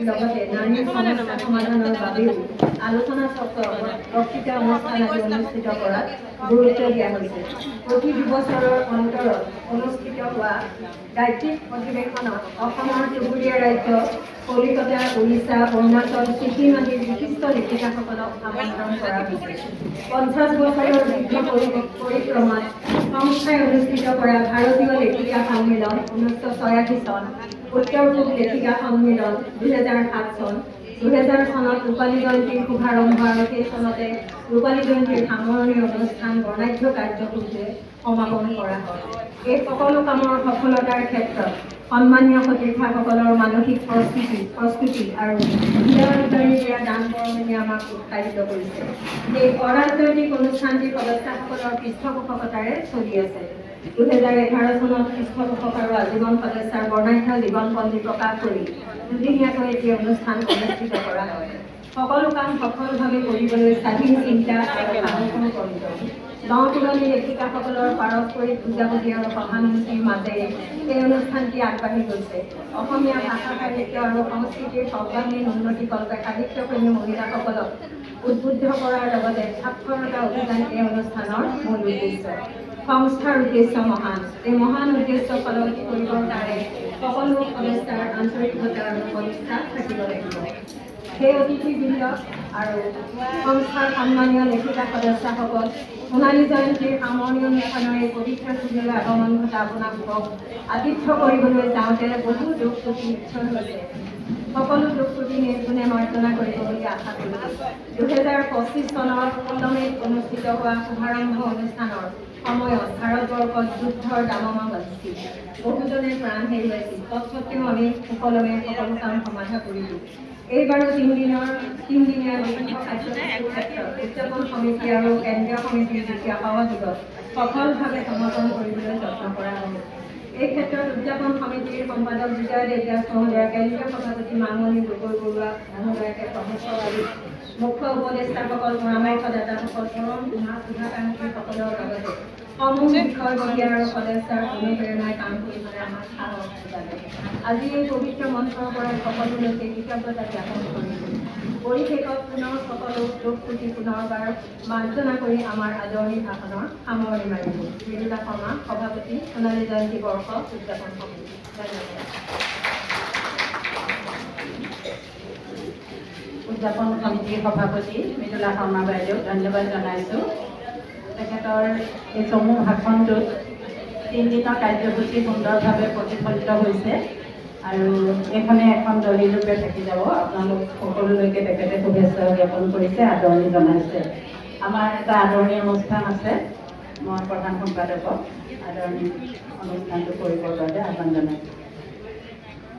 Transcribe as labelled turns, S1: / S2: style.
S1: লগতে নাৰীৰ সমস্যা সমাধানৰ বাবেও আলোচনা চক্ৰ বক্তৃতা অনুষ্ঠান আদি অনুষ্ঠিত কৰাত গুৰুত্ব দিয়া হৈছে। প্ৰতি দুবছৰৰ অন্তৰত অনুষ্ঠিত হোৱা ৰাজ্যিক অধিৱেশনত অসমৰ চুবুৰীয়া ৰাজ্য কলিকতা, উৰিষ্যা, অৰুণাচল, ছিকিম আদিৰ বিশিষ্ট লেখিকাসকলক আমন্ত্ৰণ কৰা হৈছে। 50 বছৰৰ দীৰ্ঘ পৰিক্ৰমাত সংস্থাই অনুষ্ঠিত কৰা ভাৰতীয় লেখিকা সন্মিলন 1986 চন, উত্তৰ পূব লেখিকা সন্মিলন 2007 চন, 2000 চনত ৰূপালী জয়ন্তীৰ শুভাৰম্ভ আৰু সেই চনতে ৰূপালী জয়ন্তীৰ সামৰণি অনুষ্ঠান বৰ্ণাঢ্য কাৰ্যসূচীৰে সমাপন কৰা হয়। এই সকলো কামৰ সফলতাৰ ক্ষেত্ৰত সন্মানীয় সতীৰ্থসকলৰ মানসিক প্ৰস্তুতি আৰু হৃদয়দাৰী দিয়া দান বৰঙণি আমাক উৎসাহিত কৰিছে। এই অৰাজনৈতিক অনুষ্ঠানটি সদস্যসকলৰ পৃষ্ঠপোষকতাৰে চলি আছে। 2011 চনত পৃষ্ঠপোষক আৰু আজীৱন সদস্যাৰ বৰ্ণাঢ্য জীৱনপঞ্জী প্ৰকাশ কৰি দুদিনীয়াকৈ এই অনুষ্ঠান অনুষ্ঠিত কৰা হয়। সকলো কাম সফলভাৱে কৰিবলৈ স্বাধীন চিন্তা আৰু সাহসৰ প্ৰয়োজন। গাঁও তুলনী লেখিকাসকলৰ পাৰস্পৰিক বুজাবুজি আৰু সহানুভূতিৰ মাজেৰে এই অনুষ্ঠানটি আগবাঢ়ি গৈছে। অসমীয়া ভাষা সাহিত্য আৰু সংস্কৃতিৰ সৰ্বাংগীন উন্নতিকল্পে সাহিত্যপ্ৰেমী মহিলাসকলক উদ্বুদ্ধ কৰাৰ লগতে সাক্ষৰতা অভিযান এই অনুষ্ঠানৰ মূল উদ্দেশ্য। সংস্থাৰ উদ্দেশ্য মহান। এই মহান উদ্দেশ্য ফলৱতী কৰিবৰ কাৰণে সকলো সদস্যাৰ আন্তৰিকতা আৰু সদিচ্ছা থাকিব লাগিব। সেই অতিথিবৃন্দ আৰু সংস্থাৰ সন্মানীয় লেখিকা সদস্যসকল, সোণালী জয়ন্তীৰ সামৰণি অনুষ্ঠানৰ এই পবিত্ৰ সুযোগলৈ আগমন ঘটা আপোনালোকক আতিথ্য কৰিবলৈ যাওঁতে বহু দুখ ত্ৰুটি নিশ্চয় হৈছে। সকলো দুখ ত্ৰুটি নিৰ্গুণে মাৰ্জনা কৰিব বুলি আশা কৰিছোঁ। 2025 চনৰ 16 মে'ত অনুষ্ঠিত হোৱা শুভাৰম্ভ অনুষ্ঠানৰ সময়ত ভাৰতবৰ্ষত যুদ্ধৰ দামমা বাজিছিল। বহুজনে প্ৰাণ হেৰুৱাইছিল। তৎসত্ত্বেও আমি সুকলমে সকলো কাম সমাধা কৰিলোঁ। এইবাৰো তিনিদিনীয়া বিভিন্ন কাৰ্যসূচীৰ ক্ষেত্ৰত উদযাপন সমিতি আৰু কেন্দ্ৰীয় সমিতিৰ যুটীয়া সহযোগত সফলভাৱে সমাপন কৰিবলৈ যত্ন কৰা হ'ব। এই ক্ষেত্ৰত উদযাপন সমিতিৰ সম্পাদক বিজয় দেৱদাস মহোদয়, কেন্দ্ৰীয় সভাপতি মামণি গগৈ বৰুৱা মহোদয়কে প্ৰমুখ আৰু মুখ্য উপদেষ্টাসকল, পৰামৰ্শদাতাসকল, পৰম শুভাকাংক্ষীসকলৰ লগতে সমূহ বিষয়ববীয়া আৰু সদস্যৰ অনুপ্ৰেৰণাই কাম কৰিবলৈ আমাক সাহস যোগালে। আজি এই পবিত্ৰ মঞ্চৰ পৰাই সকলোলৈকে কৃতজ্ঞতা জ্ঞাপন কৰিছোঁ। পৰিশেষত পুনৰ সকলো দুখ ত্ৰুটি পুনৰবাৰ মাৰ্জনা কৰি আমাৰ আদৰণি ভাষণৰ সামৰণি মাৰিছোঁ। মৃদুলা শৰ্মা, সভাপতি, সোণালী জয়ন্তী বৰ্ষ উদযাপন সমিতি। ধন্যবাদ।
S2: উদযাপন সমিতিৰ সভাপতি মৃদুলা শৰ্মা বাইদেউ ধন্যবাদ জনাইছোঁ। তেখেতৰ এই চমু ভাষণটোত 3 দিনৰ কাৰ্যসূচী সুন্দৰভাৱে প্ৰতিফলিত হৈছে আৰু এইখনে এখন দলিৰূপে থাকি যাব। আপোনালোক সকলোলৈকে তেখেতে শুভেচ্ছা জ্ঞাপন কৰিছে, আদৰণি জনাইছে। আমাৰ এটা আদৰণি অনুষ্ঠান আছে। মই প্ৰধান সম্পাদকক আদৰণি অনুষ্ঠানটো কৰিবৰ বাবে আহ্বান জনাইছোঁ।